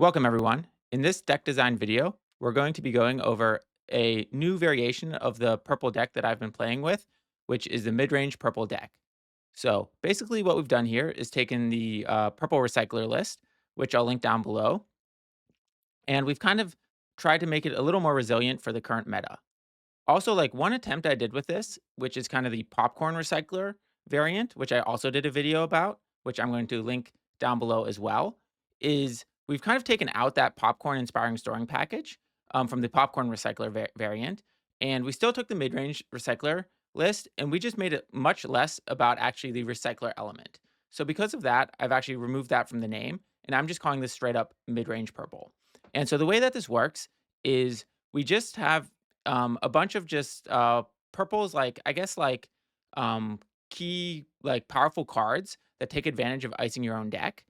Welcome everyone. In this deck design video, we're going to be going over a new variation of the purple deck that I've been playing with, which is the midrange purple deck. So basically what we've done here is taken the purple recycler list, which I'll link down below, and we've kind of tried to make it a little more resilient for the current meta. Also, like one attempt I did with this, which is kind of the popcorn recycler variant, which I also did a video about, which I'm going to link down below as well, is we've kind of taken out that popcorn inspiring storing package from the popcorn recycler variant. And we still took the mid-range recycler list and we just made it much less about actually the recycler element. So because of that, I've actually removed that from the name and I'm just calling this straight up mid-range purple. And so the way that this works is we just have a bunch of just purples, like I guess like um, key like powerful cards that take advantage of icing your own deck.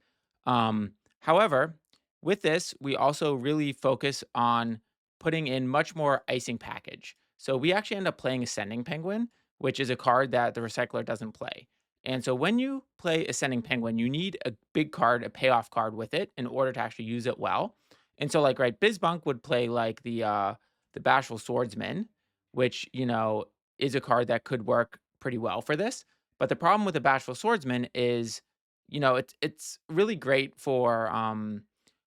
However, with this, we also really focus on putting in much more icing package. So we actually end up playing Ascending Penguin, which is a card that the recycler doesn't play. And so when you play Ascending Penguin, you need a big card, a payoff card with it in order to actually use it well. And so like right, Bizbunk would play like the Bashful Swordsman, which, is a card that could work pretty well for this. But the problem with the Bashful Swordsman is, it's really great for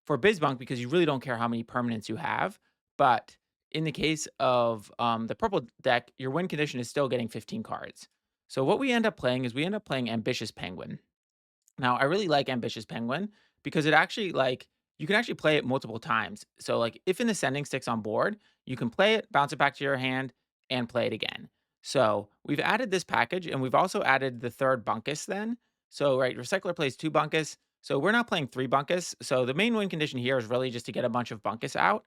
Bizbunk because you really don't care how many permanents you have. But in the case of the purple deck, your win condition is still getting 15 cards. So what we end up playing is we end up playing Ambitious Penguin. Now, I really like Ambitious Penguin because it actually like you can actually play it multiple times. So like if an ascending sticks on board, you can play it, bounce it back to your hand, and play it again. So we've added this package and we've also added the third bunkus then. So right, recycler plays two bunkus. So we're not playing three bunkus. So the main win condition here is really just to get a bunch of bunkus out.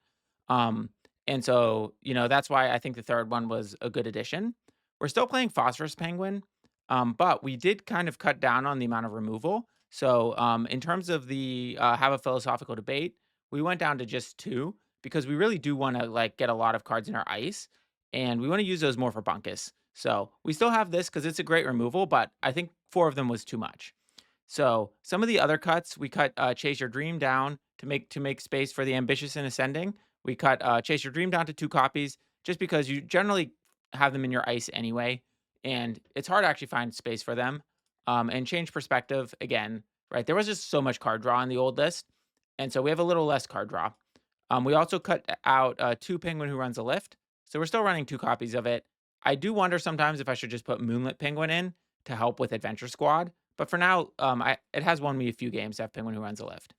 Um, and so, that's why I think the third one was a good addition. We're still playing Phosphorus Penguin, but we did kind of cut down on the amount of removal. So, in terms of the have a philosophical debate, we went down to just two because we really do want to like get a lot of cards in our ice, and we want to use those more for bunkus. So we still have this because it's a great removal, but I think four of them was too much. So some of the other cuts, we cut Chase Your Dream down to make space for the ambitious and ascending. We cut Chase Your Dream down to two copies just because you generally have them in your ice anyway, and it's hard to actually find space for them. And change perspective again, right? There was just so much card draw on the old list, and so we have a little less card draw. We also cut out two Penguin Who Runs a Lift, so we're still running two copies of it. I do wonder sometimes if I should just put Moonlit Penguin in to help with Adventure Squad, but for now, it has won me a few games to have Penguin Who Runs a Lift.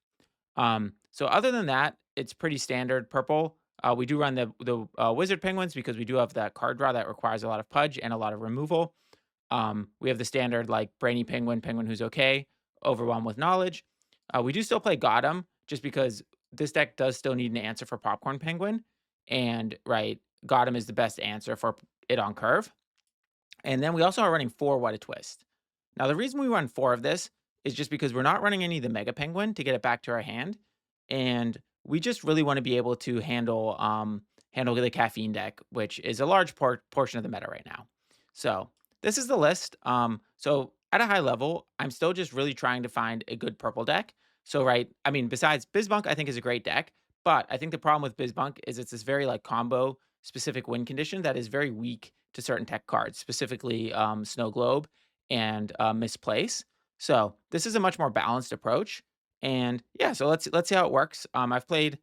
So other than that, it's pretty standard purple. We do run the Wizard Penguins because we do have that card draw that requires a lot of pudge and a lot of removal. We have the standard like BrainyPenguin, Penguin Who's Okay, Overwhelm with Knowledge. We do still play GotEm just because this deck does still need an answer for Popcorn Penguin. And right, GotEm is the best answer for it on curve. And then we also are running four WhataTwist. Now, the reason we run four of this is just because we're not running any of the Mega Penguin to get it back to our hand. And we just really want to be able to handle the caffeine deck, which is a large portion of the meta right now. So this is the list. So at a high level, I'm still just really trying to find a good purple deck. So right, I mean, besides Bizbunk, I think is a great deck, but I think the problem with Bizbunk is it's this very like combo specific win condition that is very weak to certain tech cards, specifically Snow Globe and Misplace. So this is a much more balanced approach. And yeah, so let's see how it works. I've played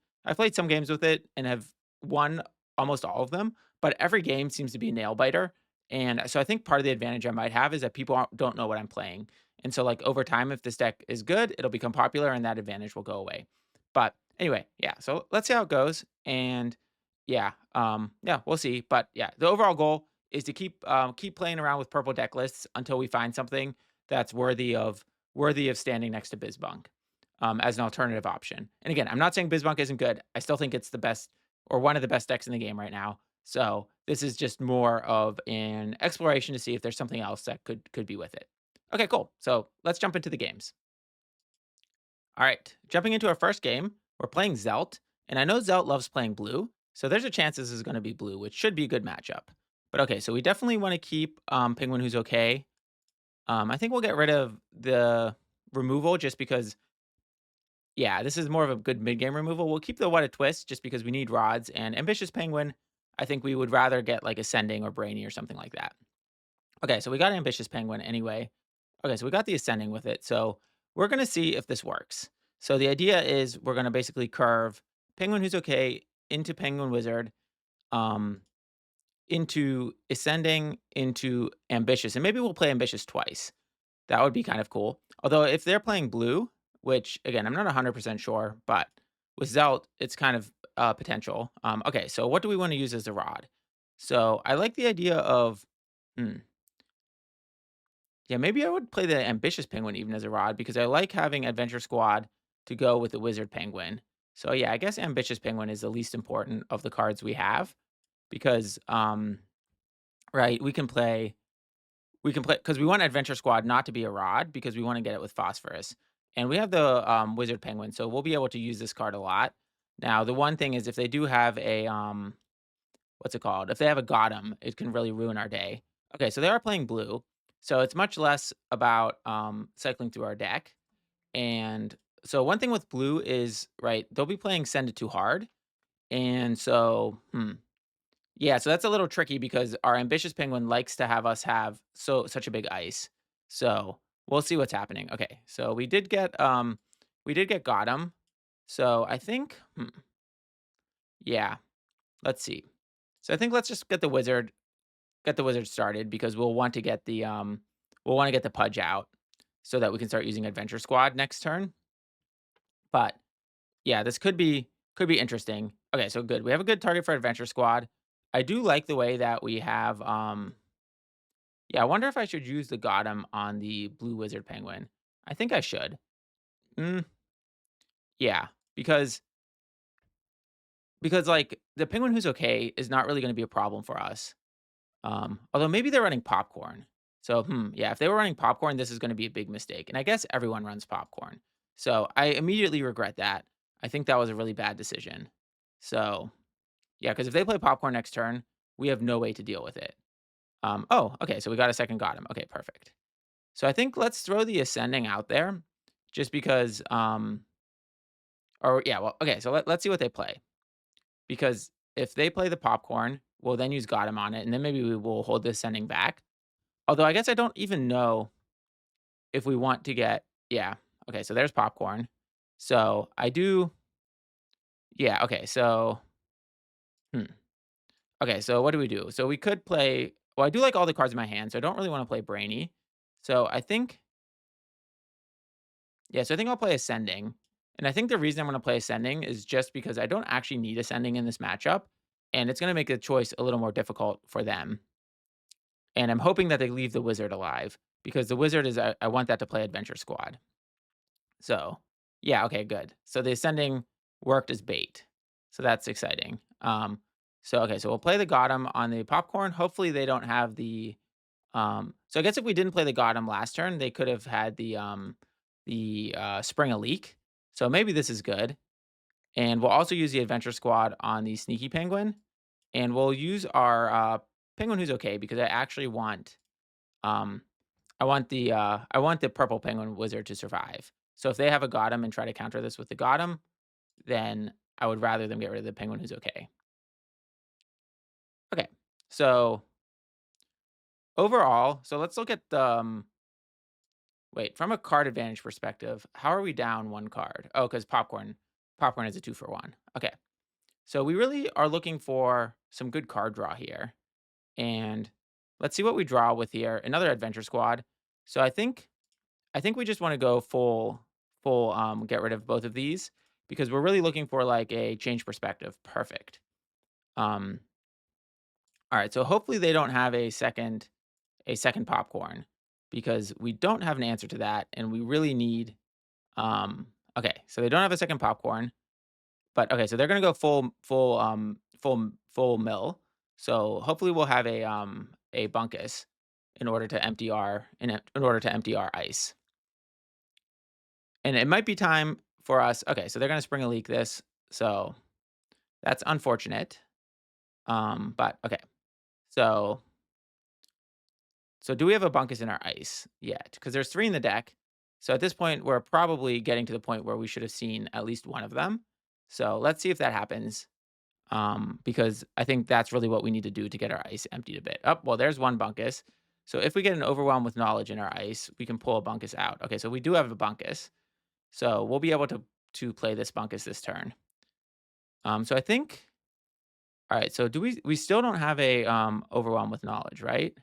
some games with it and have won almost all of them, but every game seems to be a nail biter. And so I think part of the advantage I might have is that people don't know what I'm playing. And so like over time, if this deck is good, it'll become popular and that advantage will go away. But anyway, yeah. So let's see how it goes. And yeah, we'll see. But yeah, the overall goal is to keep playing around with purple deck lists until we find something that's worthy of standing next to Bizbunk as an alternative option. And again, I'm not saying Bizbunk isn't good. I still think it's the best or one of the best decks in the game right now. So this is just more of an exploration to see if there's something else that could be with it. Okay, cool. So let's jump into the games. All right, jumping into our first game, we're playing Zelt, and I know Zelt loves playing blue, so there's a chance this is going to be blue, which should be a good matchup. But okay, so we definitely want to keep Penguin Who's Okay. I think we'll get rid of the removal just because Yeah, this is more of a good mid-game removal. We'll keep the WhataTwist just because we need rods, and Ambitious Penguin, I think we would rather get like Ascending or Brainy or something like that. Okay, so we got Ambitious Penguin anyway. Okay, so we got the Ascending with it. So we're gonna see if this works. So the idea is we're gonna basically curve Penguin Who's Okay into Penguin Wizard, um, into Ascending, into Ambitious, and maybe we'll play Ambitious twice. That would be kind of cool. Although if they're playing blue, which again, I'm not 100% sure, but with Zelt, it's kind of potential. Okay, so what do we want to use as a rod? So I like the idea of, hmm, yeah, maybe I would play the Ambitious Penguin even as a rod because I like having Adventure Squad to go with the Wizard Penguin. So yeah, I guess Ambitious Penguin is the least important of the cards we have because, right, we can play because we want Adventure Squad not to be a rod because we want to get it with Phosphorus. And we have the Wizard Penguin, so we'll be able to use this card a lot. Now, the one thing is if they do have a what's it called? If they have a GotEm, it can really ruin our day. Okay, so they are playing blue. So it's much less about cycling through our deck. And so one thing with blue is right, they'll be playing Send It Too Hard. And so, yeah, so that's a little tricky because our ambitious penguin likes to have us have such a big ice. So we'll see what's happening. Okay, so we did get Gotham. So I think yeah, let's see. So I think let's just get the wizard started because we'll want to get the Pudge out so that we can start using Adventure Squad next turn. But yeah, this could be interesting. Okay, so good. We have a good target for Adventure Squad. I do like the way that we have yeah, I wonder if I should use the Gotham on the blue wizard penguin. I think I should. Mm, yeah, because like the penguin who's okay is not really going to be a problem for us. Although maybe they're running popcorn. So yeah, if they were running popcorn, this is going to be a big mistake. And I guess everyone runs popcorn. So I immediately regret that. I think that was a really bad decision. So yeah, because if they play popcorn next turn, we have no way to deal with it. Oh, okay, so we got a second Gotham. Okay, perfect. So I think let's throw the ascending out there just because or yeah, well, okay, so let's see what they play. Because if they play the popcorn, we'll then use Gotham on it, and then maybe we will hold the ascending back. Although I guess I don't even know if we want to get yeah. Okay, so there's popcorn. So I do yeah, okay, so hmm. Okay, so what do we do? So we could play well, I do like all the cards in my hand, so I don't really want to play Brainy. So I think yeah, so I think I'll play Ascending. And I think the reason I'm going to play Ascending is just because I don't actually need Ascending in this matchup. And it's going to make the choice a little more difficult for them. And I'm hoping that they leave the Wizard alive because the Wizard is, I want that to play Adventure Squad. So, yeah, okay, good. So the Ascending worked as bait. So that's exciting. So, okay, so we'll play the Gotham on the Popcorn. Hopefully they don't have the so I guess if we didn't play the Gotham last turn, they could have had the Spring a Leak. So maybe this is good. And we'll also use the Adventure Squad on the Sneaky Penguin. And we'll use our Penguin who's okay because um I want the purple penguin wizard to survive. So if they have a Gotham and try to counter this with the Gotham, then I would rather them get rid of the penguin who's okay. Okay. So overall, so let's look at the wait, from a card advantage perspective, how are we down one card? Oh, because popcorn is a 2-for-1. Okay. So we really are looking for some good card draw here. And let's see what we draw with here. Another adventure squad. So I think we just want to go full get rid of both of these because we're really looking for like a change perspective. Perfect. Um all right, so hopefully they don't have a second popcorn because we don't have an answer to that and we really need okay, so they don't have a second popcorn, but okay, so they're gonna go full mill. So hopefully we'll have a bunkus in order to empty our ice. And it might be time for us. Okay, so they're gonna spring a leak this. So that's unfortunate. But okay. So so do we have a bunkus in our ice yet? Because there's three in the deck. So at this point, we're probably getting to the point where we should have seen at least one of them. So let's see if that happens. Because I think that's really what we need to do to get our ice emptied a bit. Oh, well, there's one bunkus. So if we get an overwhelm with knowledge in our ice, we can pull a bunkus out. Okay, so we do have a bunkus. So we'll be able to play this bunkus this turn. So I think, all right, so do we still don't have a overwhelm with knowledge, right?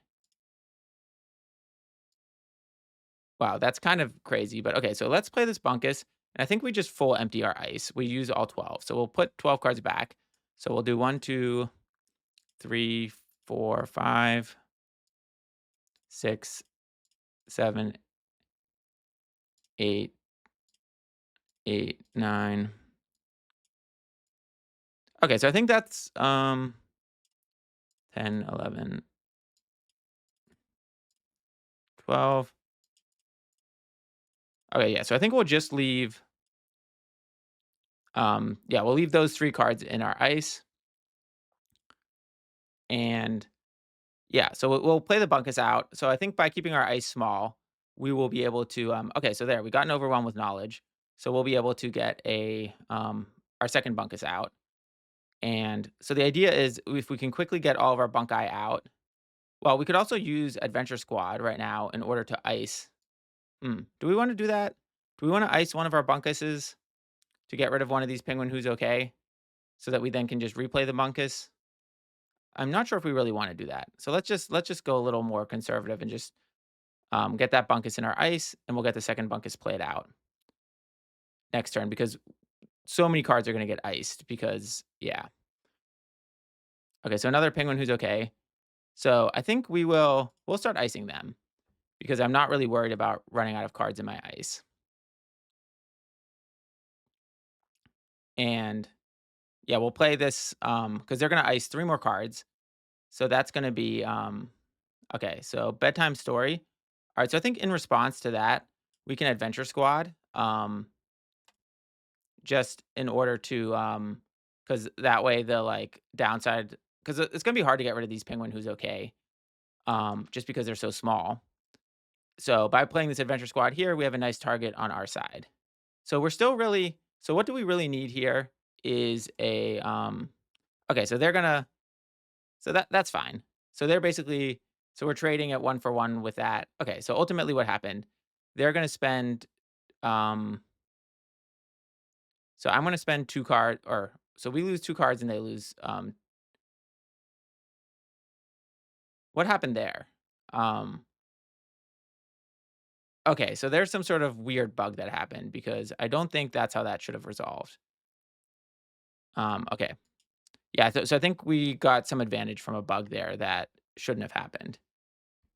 Wow, that's kind of crazy, but okay, so let's play this bunkus. And I think we just full empty our ice. We use all 12. So we'll put 12 cards back. So we'll do 1, 2, 3, 4, 5, 6, 7, 8, 8, 9. Okay, so I think that's 10, 11, 12. Okay, yeah, so I think we'll just leave yeah, we'll leave those 3 cards in our ice. And yeah, so we'll play the bunkus out. So I think by keeping our ice small, we will be able to okay, so there, we got an overwhelm with knowledge. So we'll be able to get a our second bunkus out. And so the idea is if we can quickly get all of our bunkai out, well, we could also use Adventure Squad right now in order to ice. Do we want to do that? Do we want to ice one of our bunkuses to get rid of one of these penguin who's okay, so that we then can just replay the bunkus? I'm not sure if we really want to do that. So let's just go a little more conservative and just get that bunkus in our ice, and we'll get the second bunkus played out next turn because so many cards are going to get iced because yeah. Okay, so another penguin who's okay. So I think we'll start icing them because I'm not really worried about running out of cards in my ice. And yeah, we'll play this because they're gonna ice 3 more cards. So that's gonna be okay, so bedtime story. All right, so I think in response to that, we can adventure squad just in order to because that way the like downside because it's gonna be hard to get rid of these penguin who's okay just because they're so small. So by playing this adventure squad here, we have a nice target on our side. So we're still really so what do we really need here is a okay, so they're gonna so that's fine. So they're basically so we're trading at 1 for 1 with that. Okay, so ultimately what happened, they're gonna spend so I'm gonna spend 2 cards or so we lose 2 cards and they lose what happened there? Um okay, so there's some sort of weird bug that happened because I don't think that's how that should have resolved. Okay. Yeah, so I think we got some advantage from a bug there that shouldn't have happened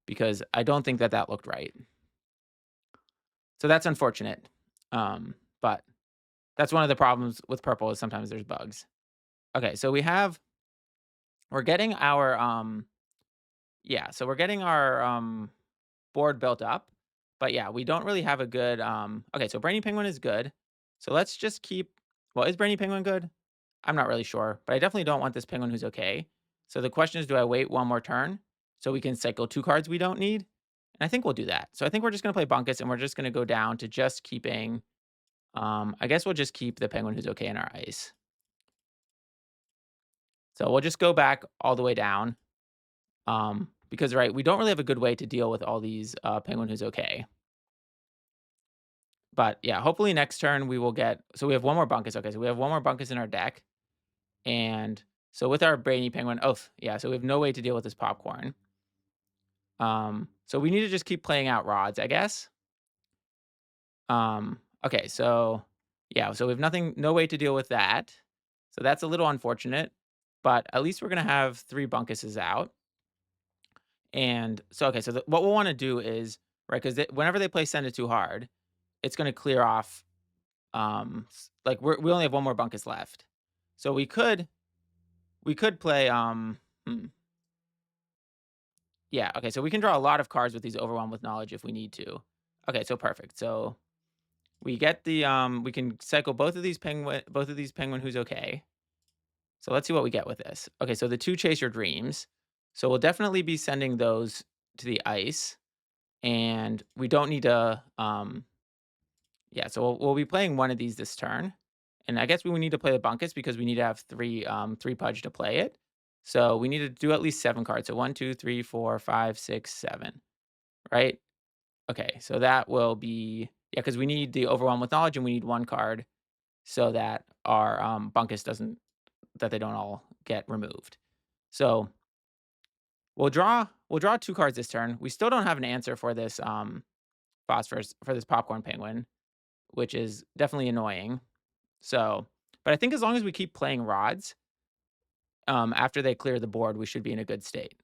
because I don't think that that looked right. So that's unfortunate. But that's one of the problems with purple is sometimes there's bugs. Okay, so we're getting our yeah, so we're getting our board built up. But yeah, we don't really have a good okay, so BrainyPenguin is good. So let's just keep well, is BrainyPenguin good? I'm not really sure, but I definitely don't want this penguin who's okay. So the question is, do I wait one more turn so we can cycle 2 cards we don't need? And I think we'll do that. So I think we're just gonna play bunkus and we're just gonna go down to just keeping I guess we'll just keep the penguin who's okay in our ice. So we'll just go back all the way down. Because right, we don't really have a good way to deal with all these penguin who's okay. But yeah, hopefully next turn we will get so we have one more bunkus. Okay, so we have one more bunkus in our deck. And so with our brainy penguin, oh yeah, so we have no way to deal with this popcorn. So we need to just keep playing out rods, I guess. Okay, so yeah, so we have nothing, no way to deal with that. So that's a little unfortunate, but at least we're gonna have 3 bunkuses out. And so okay, so what we'll want to do is right because whenever they play send it too hard, it's gonna clear off. Like we only have one more bunkus left, so we could play yeah, okay, so we can draw a lot of cards with these overwhelmed with knowledge if we need to. Okay, so perfect. So we get the we can cycle both of these penguin who's okay. So let's see what we get with this. Okay, so the 2 chase your dreams. So we'll definitely be sending those to the ice and we don't need to Yeah, so we'll be playing one of these this turn, and I guess we would need to play the Bunkus because we need to have 3 Pudge to play it. So we need to do at least 7 cards. So 1, 2, 3, 4, 5, 6, 7, right? Okay, so that will be yeah, because we need the Overwhelm with Knowledge, and we need 1 card so that our, Bunkus doesn't that they don't all get removed. So we'll draw 2 cards this turn. We still don't have an answer for this, Phosphorus for this Popcorn Penguin, which is definitely annoying. So, but I think as long as we keep playing rods, after they clear the board, we should be in a good state.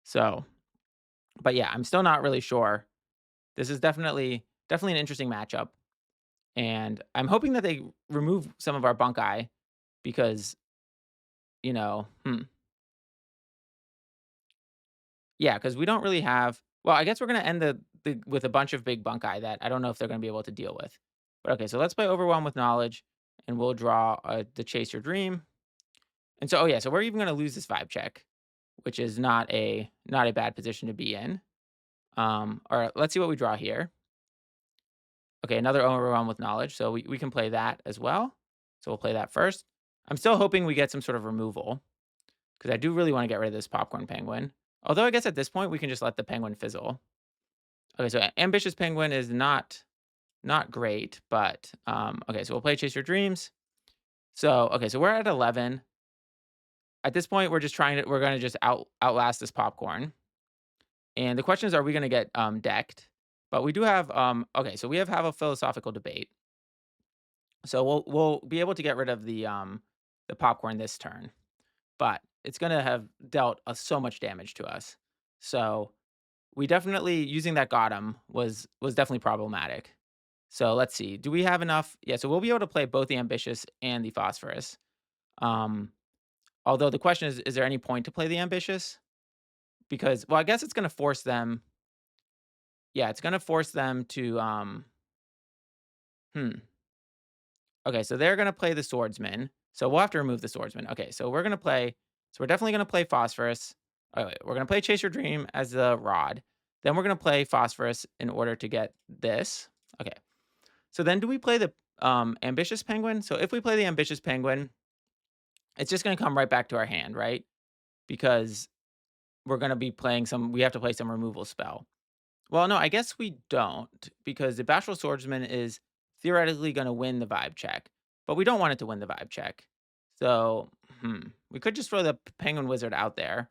So, but yeah, I'm still not really sure. This is definitely an interesting matchup, and I'm hoping that they remove some of our bunkai because you know, yeah, because we don't really have. Well, I guess we're gonna end the with a bunch of big bunkai that I don't know if they're gonna be able to deal with. But okay, so let's play Overwhelm with Knowledge, and we'll draw the Chase Your Dream. And so, oh yeah, so we're even gonna lose this vibe check, which is not a bad position to be in. All right, let's see what we draw here. Okay, another Overwhelm with Knowledge, so we can play that as well. So we'll play that first. I'm still hoping we get some sort of removal because I do really want to get rid of this Popcorn Penguin. Although I guess at this point we can just let the penguin fizzle. Okay, so Ambitious Penguin is not great, but okay, so we'll play Chase Your Dreams. So okay, so we're at 11. At this point, we're gonna just outlast this popcorn. And the question is, are we gonna get decked? But we do have okay, so we have a philosophical debate. So we'll be able to get rid of the popcorn this turn, but it's gonna have dealt us so much damage to us. So we definitely using that GotEm was definitely problematic. So let's see. Do we have enough? Yeah, so we'll be able to play both the ambitious and the phosphorus. Um, although the question is there any point to play the ambitious? Because well, I guess it's gonna force them. Yeah, it's gonna force them to hmm. Okay, so they're gonna play the swordsman. So we'll have to remove the swordsman. Okay, so we're definitely gonna play phosphorus. Oh, wait, we're gonna play Chase Your Dream as the rod. Then we're gonna play phosphorus in order to get this. Okay. So then do we play the ambitious penguin? So if we play the ambitious penguin, it's just gonna come right back to our hand, right? Because we're gonna be playing we have to play some removal spell. Well, no, I guess we don't because the Bashful Swordsman is theoretically going to win the vibe check, but we don't want it to win the vibe check. So, we could just throw the Penguin Wizard out there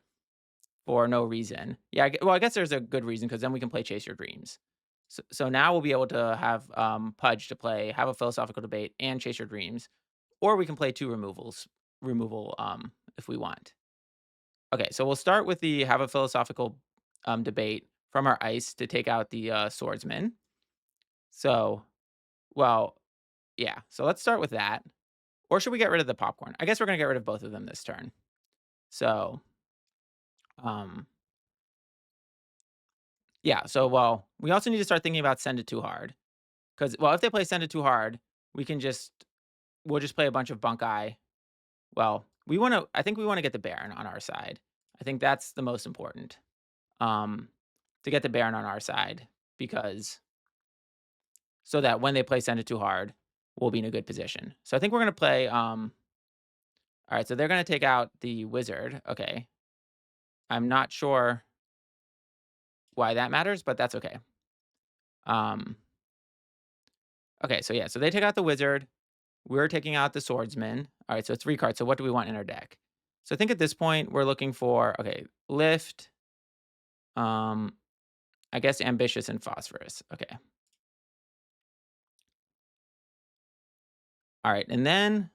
for no reason. Yeah, well, I guess there's a good reason because then we can play Chase Your Dreams. So now we'll be able to have Pudge to play, have a philosophical debate, and Chase Your Dreams, or we can play 2 removal if we want. Okay, so we'll start with the have a philosophical debate from our ice to take out the swordsman. So, well, yeah. So let's start with that. Or should we get rid of the popcorn? I guess we're gonna get rid of both of them this turn. So, um, yeah. So, well, we also need to start thinking about send it too hard because, well, if they play send it too hard, we can just we'll just play a bunch of bunkai. Well, we want to. I think we want to get the Baron on our side. I think that's the most important. Um, to get the Baron on our side because so that when they play send it too hard, we'll be in a good position. So I think we're gonna play. All right, so they're gonna take out the wizard. Okay, I'm not sure why that matters, but that's okay. Um, okay, so yeah, so they take out the wizard. We're taking out the swordsman. All right, so it's 3 cards. So what do we want in our deck? So I think at this point we're looking for okay, lift. Um, I guess ambitious and phosphorus. Okay. All right, and then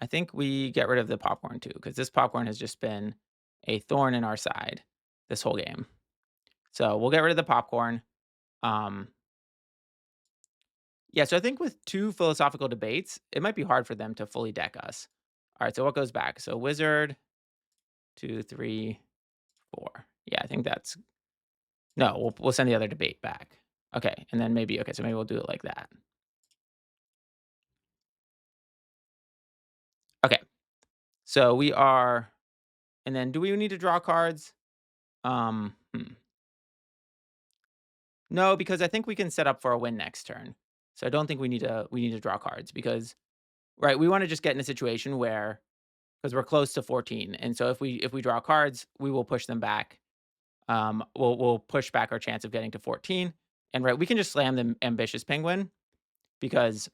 I think we get rid of the popcorn too, because this popcorn has just been a thorn in our side this whole game. So we'll get rid of the popcorn. Um, yeah, so I think with 2 philosophical debates, it might be hard for them to fully deck us. All right, so what goes back? So wizard, 2, 3, 4. Yeah, I think that's no. We'll send the other debate back. Okay, and then maybe okay, so maybe we'll do it like that. Okay, so we are, and then do we need to draw cards? Hmm. No, because I think we can set up for a win next turn. So I don't think we need to draw cards because right, we want to just get in a situation where because we're close to 14, and so if we draw cards, we will push them back. We'll push back our chance of getting to 14, and right, we can just slam the ambitious penguin because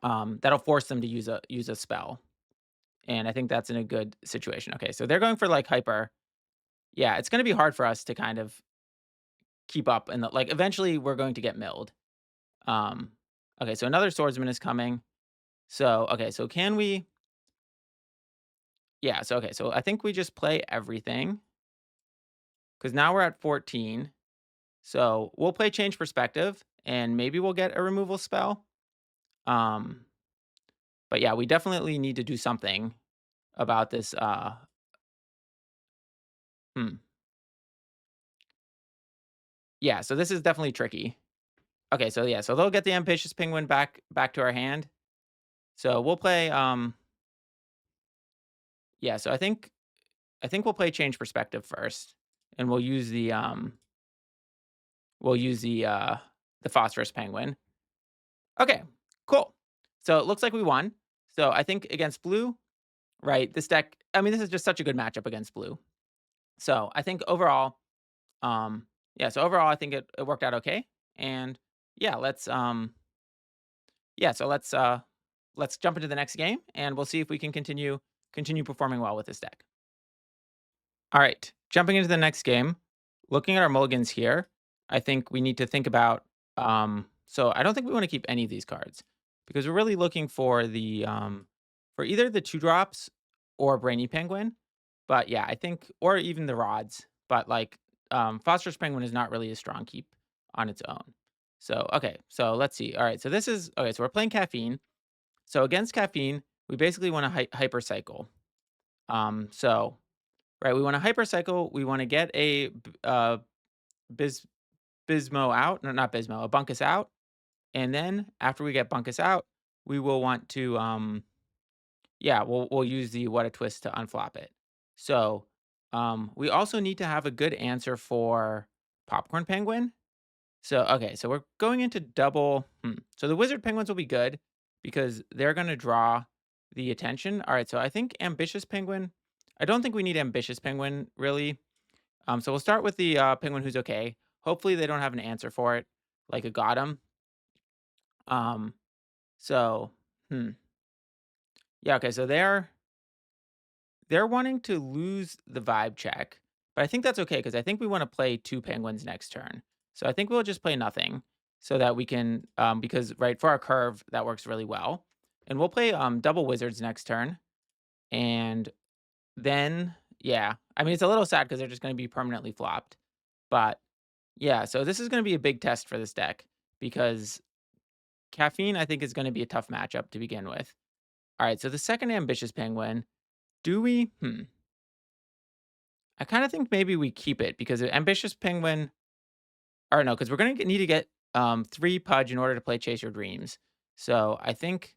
that'll force them to use a spell, and I think that's in a good situation. Okay, so they're going for like hyper. Yeah, it's going to be hard for us to kind of keep up, and like eventually we're going to get milled. Um, okay, so another swordsman is coming. So okay, so can we? Yeah, so okay, so I think we just play everything because now we're at 14. So we'll play change perspective, and maybe we'll get a removal spell. Um, but yeah, we definitely need to do something about this. Hmm. Yeah, so this is definitely tricky. Okay, so yeah, so they'll get the ambitious penguin back to our hand. So we'll play. Yeah, so I think we'll play change perspective first, and we'll use the phosphorus penguin. Okay, cool. So it looks like we won. So I think against blue, right? This deck. I mean, this is just such a good matchup against blue. So I think overall, yeah. So overall, I think it worked out okay. And yeah, let's jump into the next game, and we'll see if we can continue performing well with this deck. All right, jumping into the next game, looking at our mulligans here, I think we need to think about. So I don't think we want to keep any of these cards because we're really looking for the for either the two drops or Brainy Penguin. But yeah, I think or even the rods. But like Phosphorus Penguin is not really a strong keep on its own. So okay, so let's see. All right, so this is okay. So we're playing caffeine. So against caffeine, we basically want to hyper cycle. So right, we want to hypercycle. We want to get a biz Bismo out, no, not Bismo, a Bunkus out, and then after we get Bunkus out, we will want to yeah, we'll use the WhataTwist to unflop it. So we also need to have a good answer for Popcorn Penguin. So okay, so we're going into double. So the Wizard Penguins will be good because they're going to draw the attention. All right, so I think Ambitious Penguin. I don't think we need Ambitious Penguin really. So we'll start with the penguin who's okay. Hopefully they don't have an answer for it, like a GotEm. Um, so yeah, okay. So they're wanting to lose the vibe check, but I think that's okay because I think we want to play two penguins next turn. So I think we'll just play nothing so that we can because right for our curve that works really well, and we'll play double wizards next turn, and then yeah, I mean it's a little sad because they're just going to be permanently flopped, but yeah, so this is gonna be a big test for this deck because caffeine, I think, is gonna be a tough matchup to begin with. Alright, so the second ambitious penguin, do we I kinda think maybe we keep it because the ambitious penguin or no, because we're gonna need to get, 3 Pudge in order to play Chase Your Dreams. So I think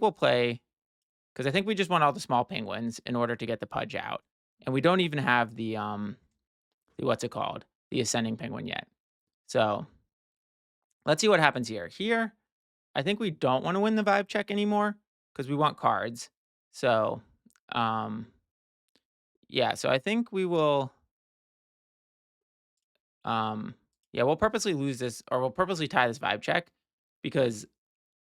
we'll play because I think we just want all the small penguins in order to get the Pudge out, and we don't even have the what's it called? The Ascending Penguin yet. So, let's see what happens here. Here I think we don't wanna win the vibe check anymore because we want cards. So, um, yeah, so I think we will, um yeah, we'll purposely lose this or we'll purposely tie this vibe check because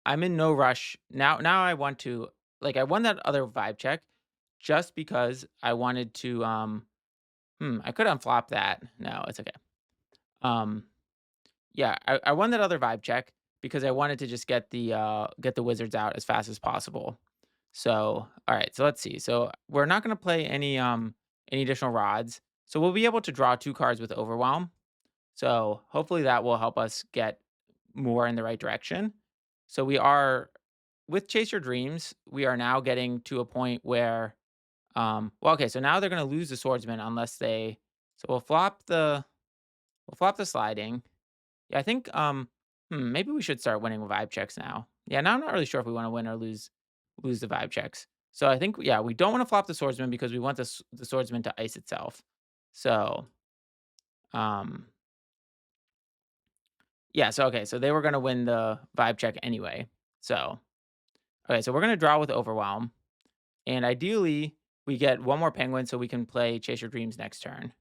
I'm in no rush. Now I want to like, I won that other vibe check just because I wanted to, I could unflop that. No, it's okay. Um, yeah, I won that other vibe check because I wanted to just get the wizards out as fast as possible. So, all right, so let's see. So we're not going to play any additional rods. So we'll be able to draw two cards with overwhelm. So hopefully that will help us get more in the right direction. So we are with Chase Your Dreams, we are now getting to a point where well okay, so now they're going to lose the swordsman unless they so we'll flop the sliding. Yeah, I think maybe we should start winning with vibe checks now. Yeah, now I'm not really sure if we want to win or lose the vibe checks. So I think yeah, we don't want to flop the swordsman because we want the swordsman to ice itself. So um Yeah, so okay, so they were gonna win the vibe check anyway. So, okay, so we're gonna draw with Overwhelm, and ideally, we get one more penguin so we can play Chase Your Dreams next turn.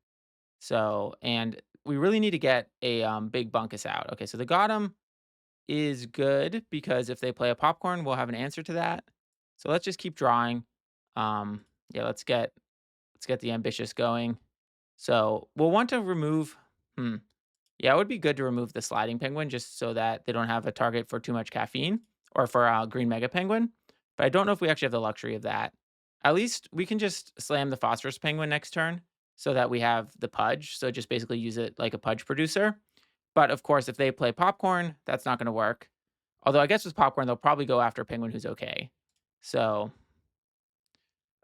So, and we really need to get a, big bunkus out. Okay, so the GotEm is good because if they play a popcorn, we'll have an answer to that. So let's just keep drawing. Yeah, let's get the ambitious going. So we'll want to remove. Hmm. Yeah, it would be good to remove the sliding penguin just so that they don't have a target for too much caffeine or for green mega penguin. But I don't know if we actually have the luxury of that. At least we can just slam the phosphorus penguin next turn so that we have the pudge. So just basically use it like a pudge producer. But of course, if they play popcorn, that's not going to work. Although I guess with popcorn, they'll probably go after penguin who's okay. So,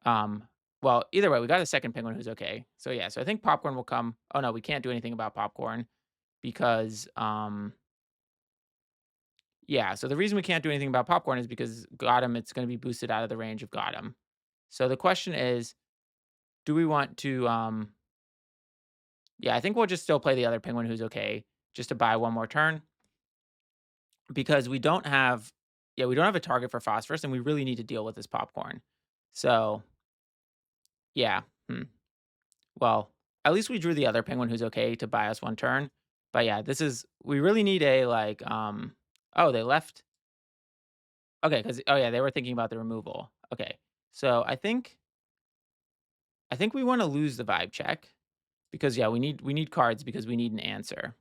um, well, either way, we got a second penguin who's okay. So yeah, so I think popcorn will come. Oh no, we can't do anything about popcorn because yeah, so the reason we can't do anything about popcorn is because GotEm, it's going to be boosted out of the range of GotEm. So the question is, do we want to yeah, I think we'll just still play the other penguin who's okay just to buy one more turn because we don't have yeah, we don't have a target for phosphorus and we really need to deal with this popcorn. So, yeah. Well, at least we drew the other penguin who's okay to buy us one turn. But yeah, this is we really need a like oh, they left. Okay, cuz oh yeah, they were thinking about the removal. Okay. So, I think we want to lose the vibe check because yeah, we need cards because we need an answer.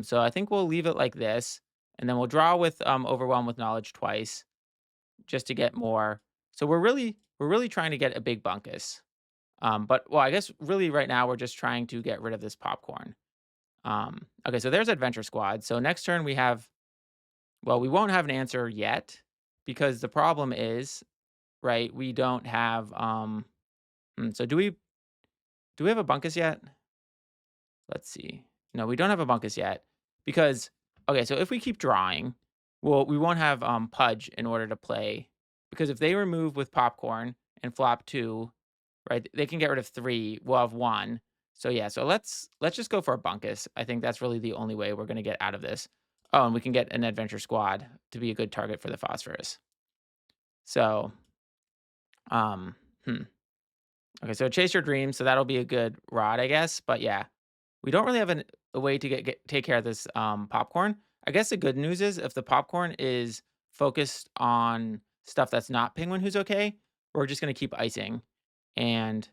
So I think we'll leave it like this, and then we'll draw with overwhelm with knowledge twice just to get more. So we're really trying to get a big bunkus. But well, I guess really right now we're just trying to get rid of this popcorn. Okay, so there's Adventure Squad. So next turn we have well, we won't have an answer yet because the problem is right. We don't have so do we have a bunkus yet? Let's see. No, we don't have a bunkus yet because okay, so if we keep drawing, well, we won't have Pudge in order to play because if they remove with popcorn and flop two, right, they can get rid of three. We'll have one. So yeah, so let's just go for a bunkus. I think that's really the only way we're gonna get out of this. Oh, and we can get an adventure squad to be a good target for the phosphorus. So um hmm. Okay, so chase your dreams. So that'll be a good rod, I guess. But yeah, we don't really have a way to take care of this popcorn. I guess the good news is if the popcorn is focused on stuff that's not penguin who's okay, we're just gonna keep icing. And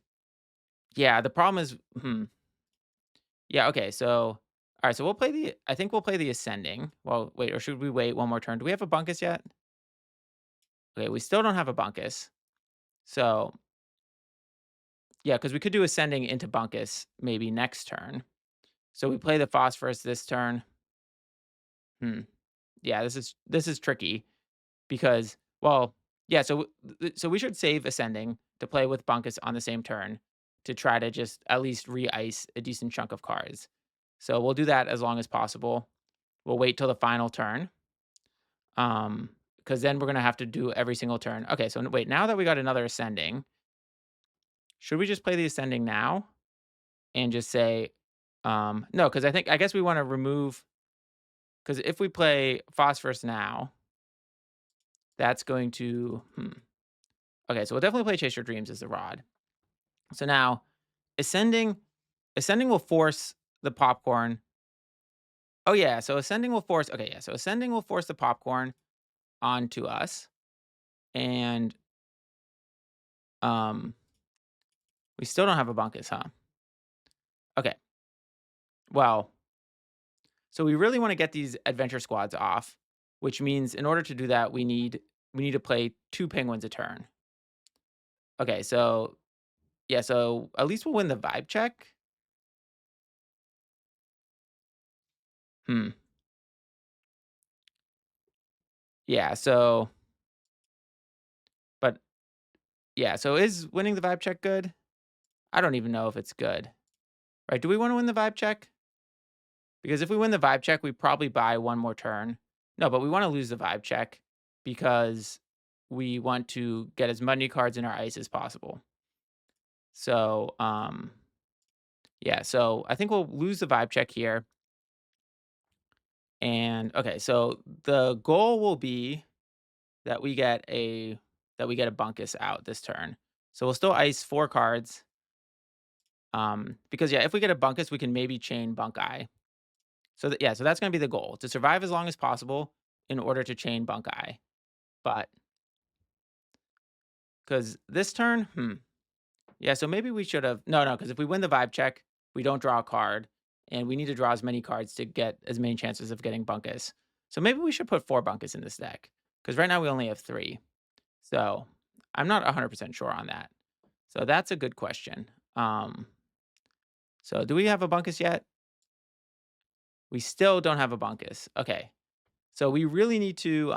yeah, the problem is, yeah, okay. So all right, so we'll play the. I think we'll play the ascending. Well, wait, or should we wait one more turn? Do we have a bunkus yet? Okay, we still don't have a bunkus. So yeah, because we could do ascending into bunkus maybe next turn. So we play the phosphorus this turn. Hmm. Yeah, this is tricky because well, yeah. So we should save ascending to play with bunkus on the same turn to try to just at least re-ice a decent chunk of cards. So we'll do that as long as possible. We'll wait till the final turn. Because then we're gonna have to do every single turn. Okay, so wait. Now that we got another ascending, should we just play the ascending now and just say, no? Because I guess we want to remove. Because if we play phosphorus now, that's going to. Okay, so we'll definitely play Chase Your Dreams as the rod. So now, ascending, ascending will force the popcorn. Oh yeah, so ascending will force. Okay, yeah, so ascending will force the popcorn onto us, and um, we still don't have a bunkus, huh? Okay, well, so we really want to get these adventure squads off, which means in order to do that, we need to play two penguins a turn. Okay, so yeah, so at least we'll win the vibe check. Hmm. Yeah. So, but yeah. So is winning the vibe check good? I don't even know if it's good. Right? Do we want to win the vibe check? Because if we win the vibe check, we probably buy one more turn. No, but we want to lose the vibe check because we want to get as many cards in our ice as possible. So, yeah, so I think we'll lose the vibe check here. And okay, so the goal will be that we get a Bunkus out this turn. So we'll still ice 4 cards. Because yeah, if we get a Bunkus, we can maybe chain Bunkai. So yeah, so that's gonna be the goal, to survive as long as possible in order to chain Bunkai. But because this turn, yeah, so maybe we should have no, because if we win the vibe check, we don't draw a card, and we need to draw as many cards to get as many chances of getting Bunkus. So maybe we should put 4 Bunkus in this deck, because right now we only have 3. So I'm not 100% sure on that. So that's a good question. So do we have a Bunkus yet? We still don't have a Bunkus. Okay. So we really need to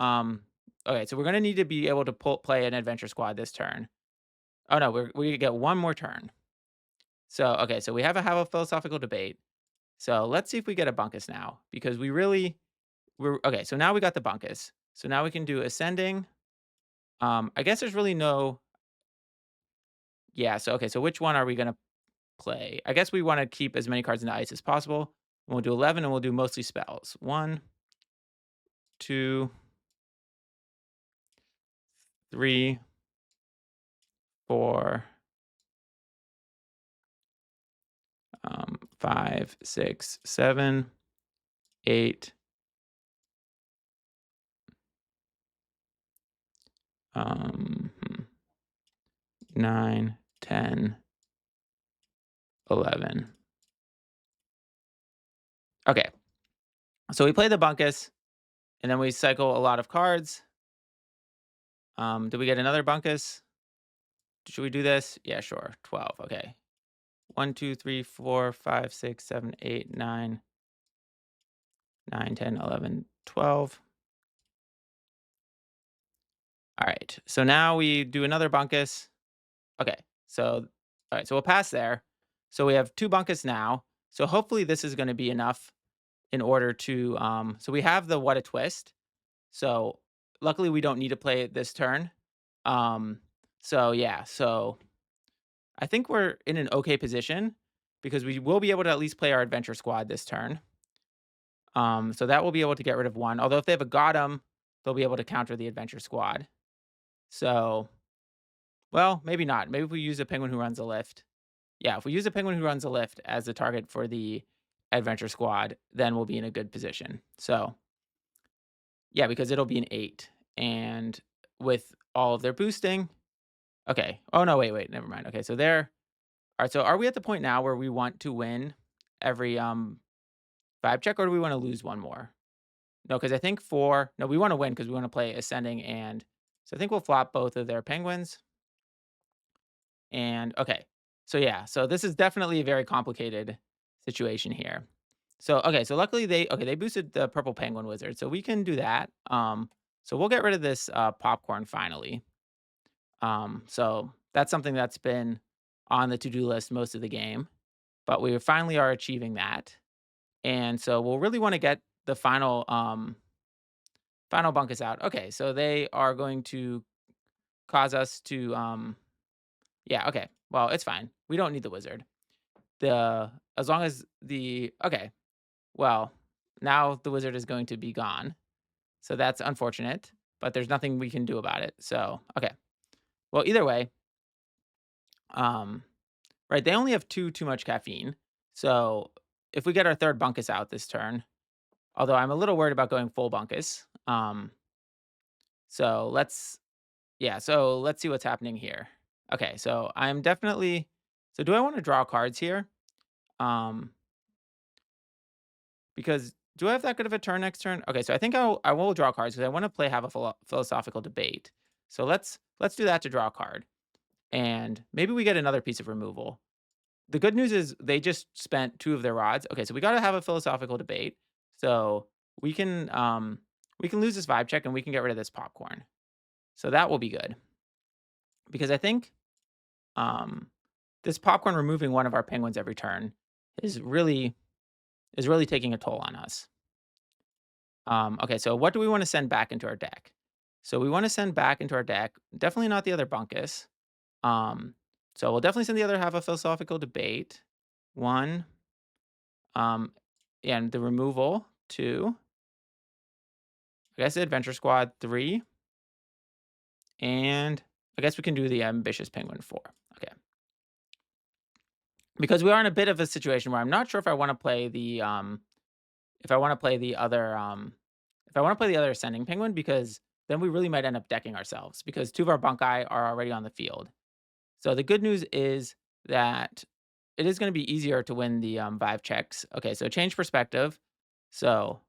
okay, so we're gonna need to be able to play an adventure squad this turn. Oh no, we get one more turn. So okay, so we have a philosophical debate. So let's see if we get a Bunkus now. Because we're okay, so now we got the Bunkus. So now we can do ascending. I guess there's really no yeah, so okay, so which one are we gonna play? I guess we want to keep as many cards in the ice as possible. We'll do 11 and we'll do mostly spells. 1, 2, 3, 4, 5, 6, 7, 8, 9, 10, 11. Okay. So we play the Bunkus, and then we cycle a lot of cards. Do we get another Bunkus? Should we do this? Yeah, sure. 12. Okay. 1, 2, 3, 4, 5, 6, 7, 8, 9, 9, 10, 11, 12. All right. So now we do another Bunkus. Okay. So, all right. So we'll pass there. So we have 2 Bunkus now. So hopefully this is going to be enough in order to, so we have the WhataTwist. So luckily we don't need to play it this turn. Um, so yeah. So I think we're in an okay position because we will be able to at least play our adventure squad this turn. So that will be able to get rid of 1. Although if they have a GotEm, they'll be able to counter the adventure squad. So, well, maybe not. Maybe if we use a penguin who runs a lift. Yeah, if we use a penguin who runs a lift as the target for the adventure squad, then we'll be in a good position. So, yeah, because it'll be an 8. And with all of their boosting, okay. Oh no, wait, never mind. Okay, so there. All right, so are we at the point now where we want to win every vibe check, or do we want to lose one more? No, because I think no, we want to win because we want to play ascending, and so I think we'll flop both of their penguins. And okay. So yeah, so this is definitely a very complicated situation here. So okay, so luckily they boosted the purple penguin wizard, so we can do that. So we'll get rid of this popcorn finally. So that's something that's been on the to-do list most of the game, but we finally are achieving that. And so we'll really want to get the final bunkus out. Okay, so they are going to cause us to yeah, okay. Well, it's fine. We don't need the wizard. As long as okay. Well, now the wizard is going to be gone. So that's unfortunate, but there's nothing we can do about it. So, okay. Well, either way, um right, they only have 2 too much caffeine. So, if we get our third bunkus out this turn, although I'm a little worried about going full bunkus. So let's see what's happening here. Okay, so I'm definitely so do I want to draw cards here? Um Because do I have that good of a turn next turn? Okay, so I think I will draw cards because I want to play have a philosophical debate. So let's do that to draw a card, and maybe we get another piece of removal. The good news is they just spent 2 of their rods. Okay, so we got to have a philosophical debate. So we can lose this vibe check and we can get rid of this popcorn. So that will be good because I think um, this popcorn removing one of our penguins every turn is really taking a toll on us. Okay, so what do we want to send back into our deck? So we want to send back into our deck, definitely not the other bunkus. Um, so we'll definitely send the other have a philosophical debate. 1, and the removal, 2. I guess Adventure Squad 3, and I guess we can do the Ambitious Penguin 4. Okay. Because we are in a bit of a situation where I'm not sure if I want to play the if I want to play the other if I want to play the other Ascending Penguin, because then we really might end up decking ourselves because 2 of our bunki are already on the field. So the good news is that it is going to be easier to win the vibe checks. Okay, so change perspective. So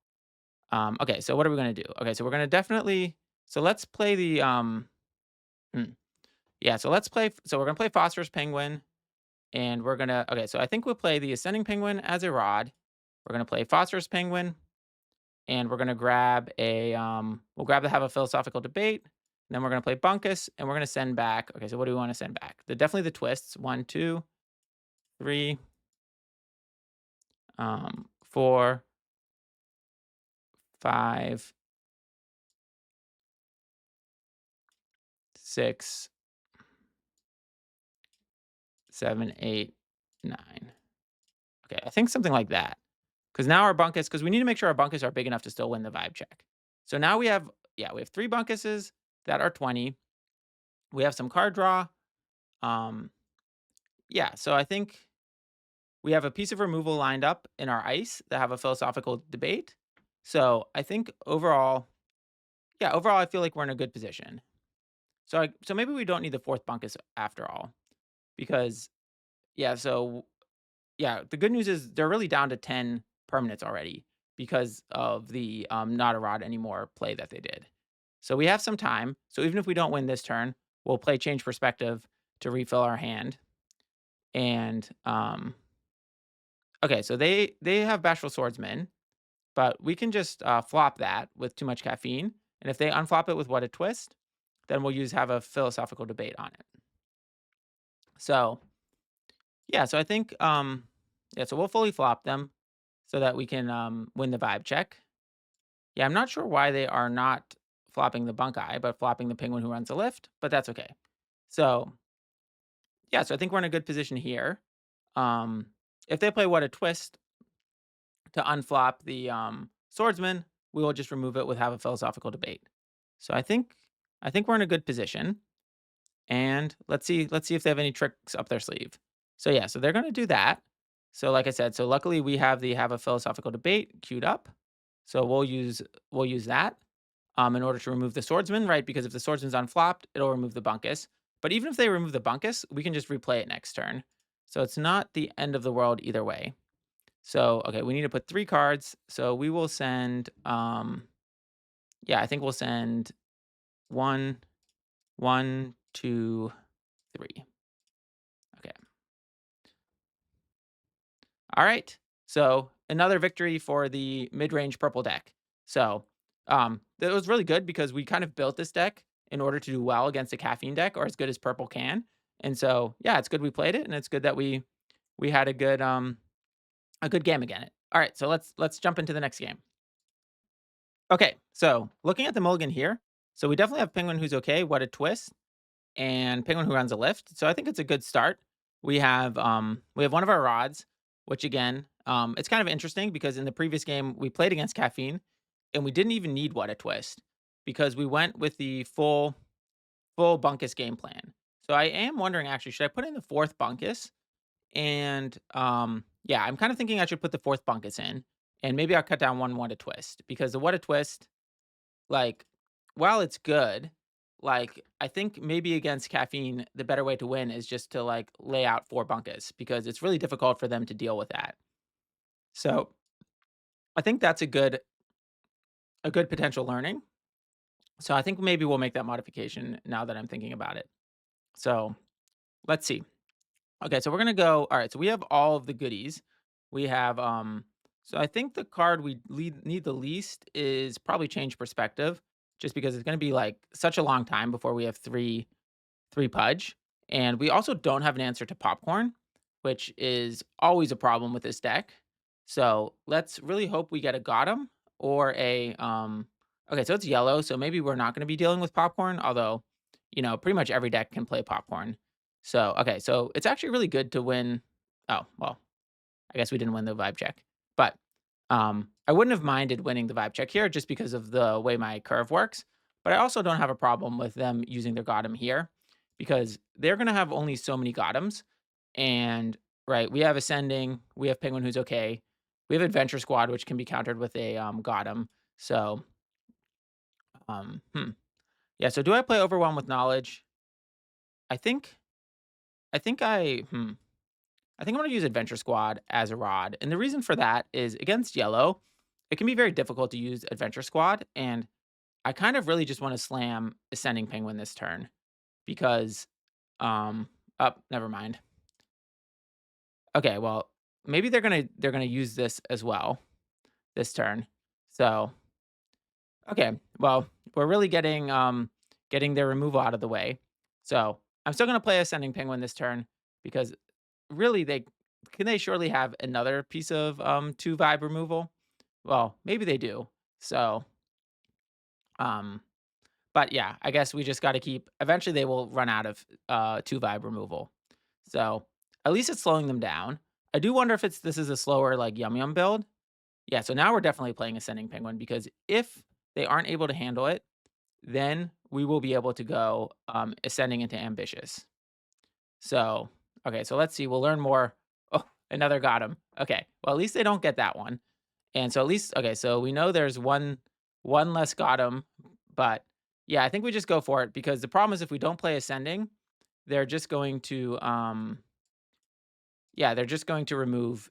okay, so what are we going to do? Okay, so we're going to definitely, so let's play the hmm, yeah, so let's play, so we're going to play Phosphorus Penguin, and we're going to, okay, so I think we'll play the Ascending Penguin as a rod. We're going to play Phosphorus Penguin, and we're going to grab a we'll grab the Have a Philosophical Debate, and then we're going to play Bunkus, and we're going to send back. Okay, so what do we want to send back? Definitely the twists. 1, 2, 3, 4, 5, 6, 7, 8, 9. Okay, I think something like that. Because now our bunkus, because we need to make sure our bunkus are big enough to still win the vibe check. So now we have, yeah, we have 3 bunkuses that are 20. We have some card draw. Yeah, so I think we have a piece of removal lined up in our ice that have a philosophical debate. So I think overall, yeah, overall I feel like we're in a good position. So maybe we don't need the 4th bunkus after all, because yeah, so yeah, the good news is they're really down to 10 permanents already because of the not a rod anymore play that they did. So we have some time. So even if we don't win this turn, we'll play change perspective to refill our hand. And okay, so they have Bashful Swordsman, but we can just flop that with too much caffeine. And if they unflop it with WhataTwist, then we'll have a philosophical debate on it. So yeah, so I think yeah, so we'll fully flop them so that we can win the vibe check. Yeah, I'm not sure why they are not flopping the bunki, but flopping the penguin who runs the lift, but that's okay. So yeah, so I think we're in a good position here. Um, if they play WhataTwist to unflop the swordsman, we will just remove it with Have a Philosophical Debate. So I think we're in a good position. And let's see if they have any tricks up their sleeve. So yeah, so they're going to do that. So like I said, so luckily we have the Have a Philosophical Debate queued up. So we'll use that in order to remove the swordsman, right? Because if the swordsman's unflopped, it'll remove the bunkus. But even if they remove the bunkus, we can just replay it next turn. So it's not the end of the world either way. So okay, we need to put 3 cards. So we will send yeah, I think we'll send 1, 1, 2, 3. Okay. All right. So another victory for the mid-range purple deck. So it was really good because we kind of built this deck in order to do well against a caffeine deck, or as good as purple can. And so yeah, it's good we played it, and it's good that we had a good game again. All right, so let's jump into the next game. Okay, so looking at the mulligan here, so we definitely have Penguin Who's Okay, WhataTwist, and Penguin Who Runs a Lift. So I think it's a good start. We have one of our rods, which again, it's kind of interesting because in the previous game we played against caffeine, and we didn't even need WhataTwist because we went with the full bunkus game plan. So I am wondering, actually, should I put in the 4th bunkus? And yeah, I'm kind of thinking I should put the 4th bunkus in, and maybe I'll cut down one WhataTwist, because the WhataTwist, like, while it's good, like, I think maybe against caffeine, the better way to win is just to, like, lay out 4 bunkus, because it's really difficult for them to deal with that. So I think that's a good potential learning. So I think maybe we'll make that modification now that I'm thinking about it. So let's see. Okay, so we're gonna go. All right, so we have all of the goodies. We have so I think the card we need the least is probably Change Perspective, just because it's gonna be like such a long time before we have three Pudge. And we also don't have an answer to Popcorn, which is always a problem with this deck. So let's really hope we get a GotEm or a okay, so it's yellow, so maybe we're not gonna be dealing with Popcorn, although, pretty much every deck can play Popcorn. So okay, so it's actually really good to win. Oh, well, I guess we didn't win the vibe check. But I wouldn't have minded winning the vibe check here just because of the way my curve works, but I also don't have a problem with them using their GotEm here because they're gonna have only so many GotEms, and, right, we have Ascending, we have PenguinWhoSOK, we have AdventureSquad, which can be countered with a, GotEm, so, um, hmm. Yeah, so do I play Overwhelm with Knowledge? I think I think I hmm. I think I'm gonna use Adventure Squad as a rod, and the reason for that is against yellow, it can be very difficult to use Adventure Squad, and I kind of really just want to slam Ascending Penguin this turn because, um, oh, never mind. Okay, well, maybe they're gonna use this as well this turn. So, okay, well, we're really getting their removal out of the way. So I'm still gonna play Ascending Penguin this turn because really they surely have another piece of 2 vibe removal? Well, maybe they do. So, um, but yeah, I guess we just gotta keep eventually they will run out of 2 vibe removal. So at least it's slowing them down. I do wonder if this is a slower like Yum Yum build. Yeah, so now we're definitely playing Ascending Penguin because if they aren't able to handle it, then we will be able to go ascending into ambitious. So, okay, so let's see. We'll learn more. Oh, another got him. Okay, well at least they don't get that one. And so at least okay, so we know there's one less got him, but yeah, I think we just go for it because the problem is if we don't play ascending, they're just going to yeah, they're just going to remove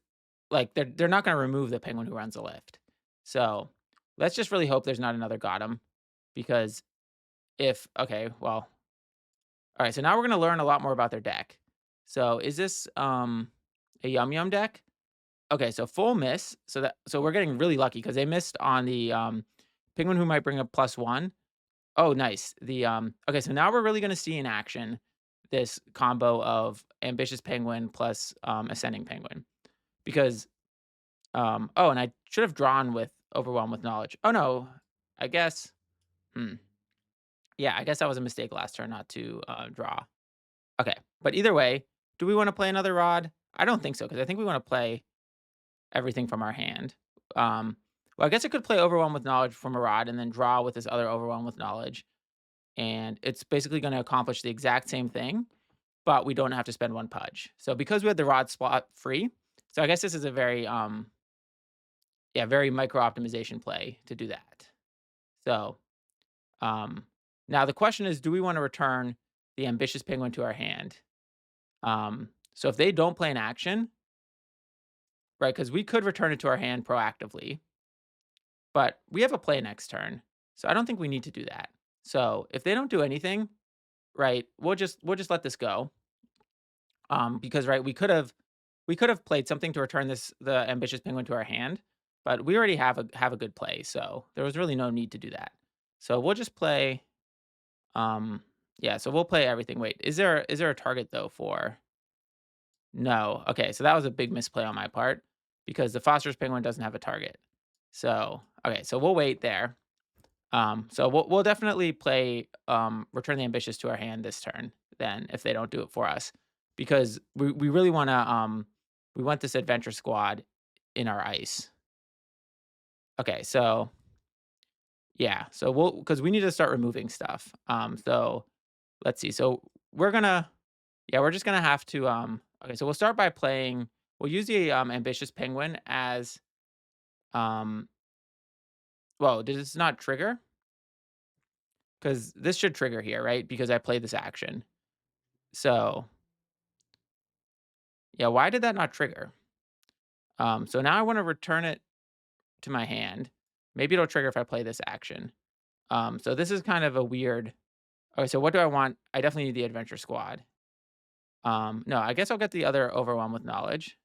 like they're not going to remove the penguin who runs the lift. So let's just really hope there's not another got him because if okay, well, all right, so now we're going to learn a lot more about their deck. So is this a Yum Yum deck? Okay, so full miss. So we're getting really lucky because they missed on the penguin who might bring up +1. Oh, nice. The okay, so now we're really gonna see in action this combo of ambitious penguin plus ascending penguin. Because oh, and I should have drawn with overwhelm with knowledge. Oh no, I guess hmm. Yeah, I guess that was a mistake last turn not to draw. Okay. But either way, do we want to play another rod? I don't think so, because I think we want to play everything from our hand. Um, well, I guess I could play Overwhelm with Knowledge from a rod and then draw with this other Overwhelm with Knowledge. And it's basically going to accomplish the exact same thing, but we don't have to spend one pudge. So because we had the rod spot free, so I guess this is a very yeah, very micro optimization play to do that. So um now the question is, do we want to return the ambitious penguin to our hand? So if they don't play an action, right, because we could return it to our hand proactively, but we have a play next turn, so I don't think we need to do that. So if they don't do anything, right, we'll just let this go. Because right, we could have played something to return the ambitious penguin to our hand, but we already have a good play, so there was really no need to do that. So we'll just play. Yeah, so we'll play everything. Wait, is there a target though for? No. Okay, so that was a big misplay on my part because the Foster's Penguin doesn't have a target. So, okay, so we'll wait there. So we'll definitely play Return the Ambitious to our hand this turn then if they don't do it for us. Because we really wanna we want this adventure squad in our ice. Okay, so yeah, so we'll because we need to start removing stuff. So let's see. So we're gonna yeah, we're just gonna have to okay, so we'll start by playing we'll use the ambitious penguin as um well, does this not trigger? Because this should trigger here, right? Because I played this action. So yeah, why did that not trigger? So now I want to return it to my hand. Maybe it'll trigger if I play this action. So this is kind of a weird. Okay, so what do I want? I definitely need the adventure squad. No, I guess I'll get the other overwhelm with knowledge.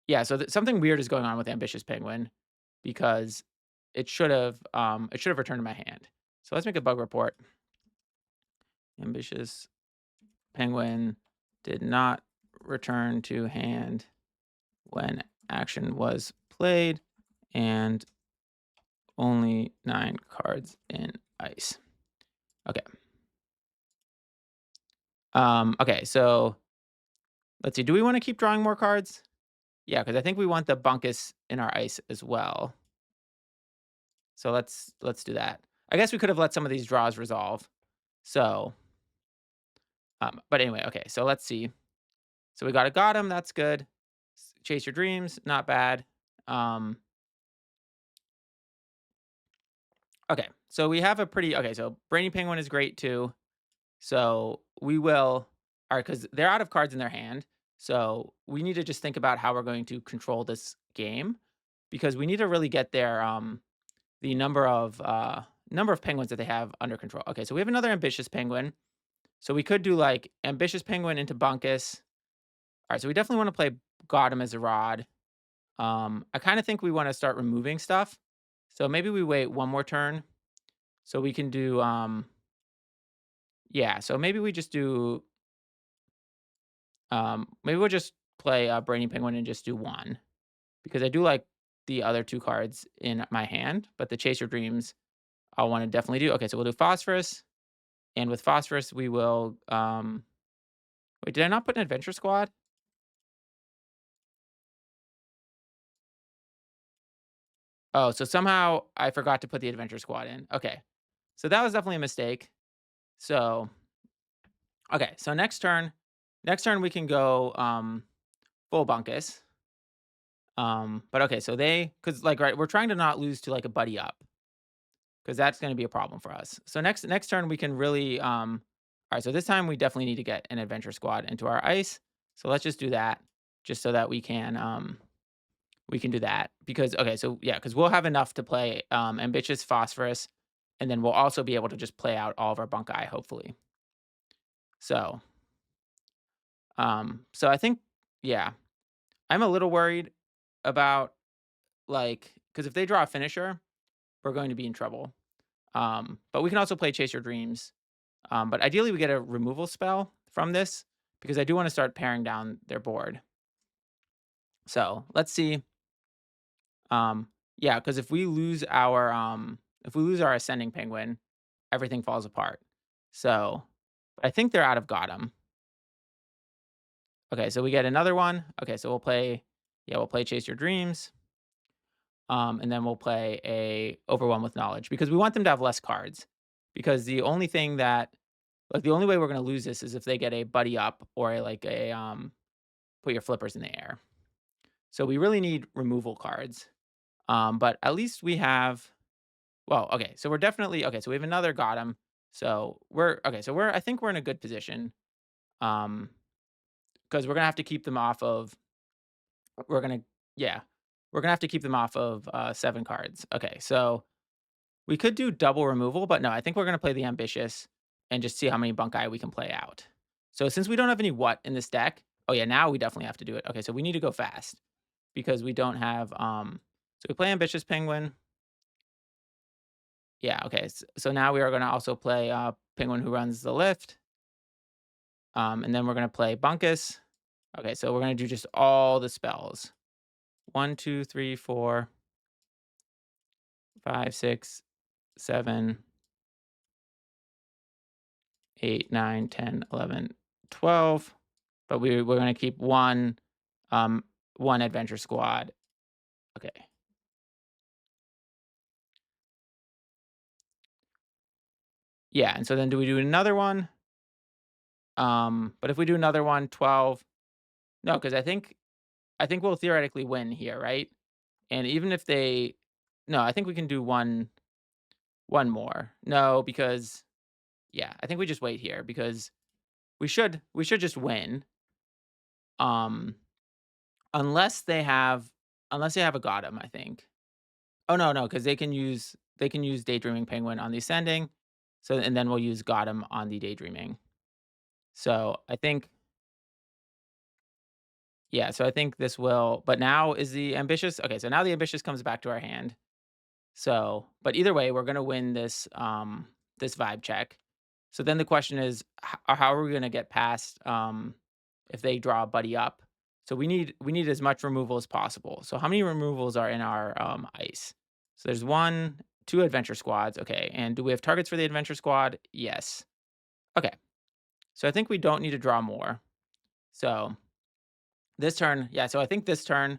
Yeah, so something weird is going on with ambitious penguin because it should have returned to my hand. So let's make a bug report. Ambitious penguin did not return to hand when action was played and only 9 cards in ice. Okay. Okay, so let's see. Do we want to keep drawing more cards? Yeah, because I think we want the Bunkus in our ice as well. So let's do that. I guess we could have let some of these draws resolve. So, but anyway, okay. So let's see. So we got a GotEm, that's good. Chase your dreams, not bad. Um, okay, so we have a pretty okay. So BrainyPenguin is great too. So we will, all right, because they're out of cards in their hand. So we need to just think about how we're going to control this game, because we need to really get the number of penguins that they have under control. Okay, so we have another ambitious penguin. So we could do like ambitious penguin into Bunkus. All right, so we definitely want to play GotEm as a rod. I kind of think we want to start removing stuff. So maybe we wait one more turn. So we can do yeah, so maybe we just do maybe we'll just play Brainy Penguin and just do one. Because I do like the other two cards in my hand, but the Chase Your Dreams I'll want to definitely do. Okay, so we'll do Phosphorus. And with Phosphorus, we will wait, did I not put an Adventure Squad? Oh, so somehow I forgot to put the Adventure Squad in. Okay. So that was definitely a mistake. So okay, so next turn we can go full Bunkus. But okay, so because like right, we're trying to not lose to like a buddy up, because that's going to be a problem for us. So next turn we can really all right, so this time we definitely need to get an Adventure Squad into our ice. So let's just do that, just so that we can do that. Because okay, so yeah, because we'll have enough to play ambitious Phosphorus, and then we'll also be able to just play out all of our bunkai, hopefully. So so I think, yeah, I'm a little worried about, like, because if they draw a finisher, we're going to be in trouble. But we can also play Chase Your Dreams. But ideally, we get a removal spell from this, because I do want to start paring down their board. So let's see. Yeah, because if we lose our ascending penguin, everything falls apart. So, but I think they're out of GotEm. Okay, so we get another one. Okay, so we'll play Chase Your Dreams. And then we'll play a Overwhelm with Knowledge, because we want them to have less cards. Because the only thing that, like, the only way we're gonna lose this is if they get a buddy up or a put your flippers in the air. So we really need removal cards. But at least we have, well, okay, so we're definitely okay, so we have another GotEm. So we're okay, so I think we're in a good position. Um, because we're gonna have to keep them off of we're gonna yeah, we're gonna have to keep them off of 7 cards. Okay, so we could do double removal, but no, I think we're gonna play the ambitious and just see how many bunkai we can play out. So since we don't have any what in this deck, oh yeah, now we definitely have to do it. Okay, so we need to go fast, because we don't have so we play ambitious penguin. Yeah, okay. So now we are gonna also play Penguin Who Runs the Lift. And then we're gonna play Bunkus. Okay, so we're gonna do just all the spells. 1, 2, 3, 4, 5, 6, 7, 8, 9, 10, 11, 12. But we're gonna keep one Adventure Squad. Okay. Yeah, and so then do we do another one? But if we do another one, 12. No, because I think we'll theoretically win here, right? And even if they, no, I think we can do one more. No, because yeah, I think we just wait here, because we should just win. Um, unless they have a GotEm, I think. Oh no, because they can use Daydreaming Penguin on the ascending. So and then we'll use GotEm on the Daydreaming. So I think, yeah, so I think this will, but now is the ambitious. Okay, so now the ambitious comes back to our hand. So, but either way, we're gonna win this vibe check. So then the question is, how are we gonna get past if they draw a buddy up? So we need as much removal as possible. So how many removals are in our ice? So there's 1, 2 adventure squads. Okay, and do we have targets for the adventure squad? Yes. Okay. So I think we don't need to draw more. So This turn, yeah, so I think this turn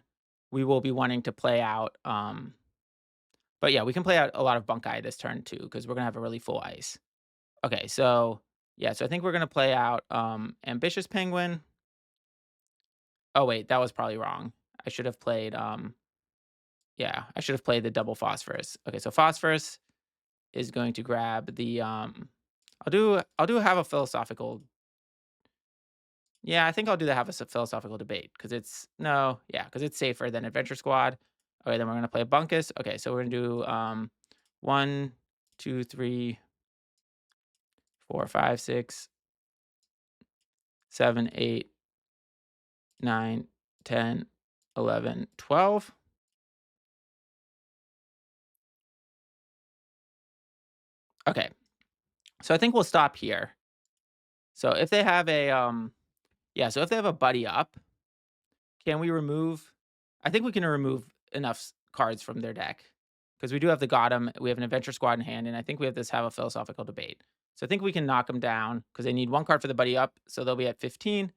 we will be wanting to play out, but yeah, we can play out a lot of Bunkai this turn too, because we're gonna have a really full ice. Okay, so yeah, so I think we're gonna play out Ambitious Penguin. Oh wait, that was probably wrong. I should have played yeah, I should have played the double phosphorus. Okay, so phosphorus is going to grab the I'll do have a philosophical. Yeah, I think I'll do the have a philosophical debate because it's no, yeah, because it's safer than Adventure Squad. Okay, then we're gonna play Bunkus. Okay, so we're gonna do 1, 2, 3, 4, 5, 6, 7, 8, 9, 10, 11, 12. Okay, so I think we'll stop here. So if they have a yeah, so if they have a buddy up, can we remove I think we can remove enough cards from their deck because we do have the GotEm, we have an Adventure Squad in hand, and I think we have this have a philosophical debate. So I think we can knock them down because they need 1 card for the buddy up, so they'll be at 15.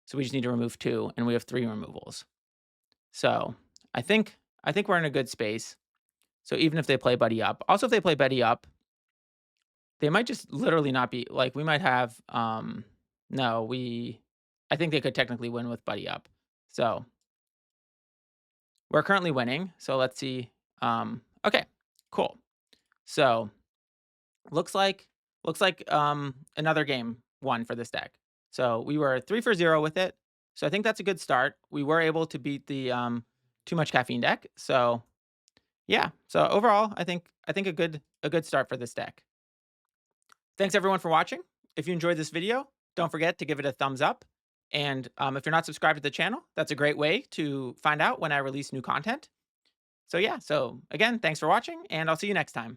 So we just need to remove 2, and we have 3 removals. So I think we're in a good space. So even if they play buddy up, also if they play buddy up, they might just literally not be like we might have no, I think they could technically win with buddy up. So we're currently winning. So let's see. Okay, cool. So looks like another game won for this deck. So we were 3 for 0 with it. So I think that's a good start. We were able to beat the too much caffeine deck. So yeah. So overall, I think a good start for this deck. Thanks everyone for watching. If you enjoyed this video, don't forget to give it a thumbs up. And if you're not subscribed to the channel, that's a great way to find out when I release new content. So yeah, so again, thanks for watching, and I'll see you next time.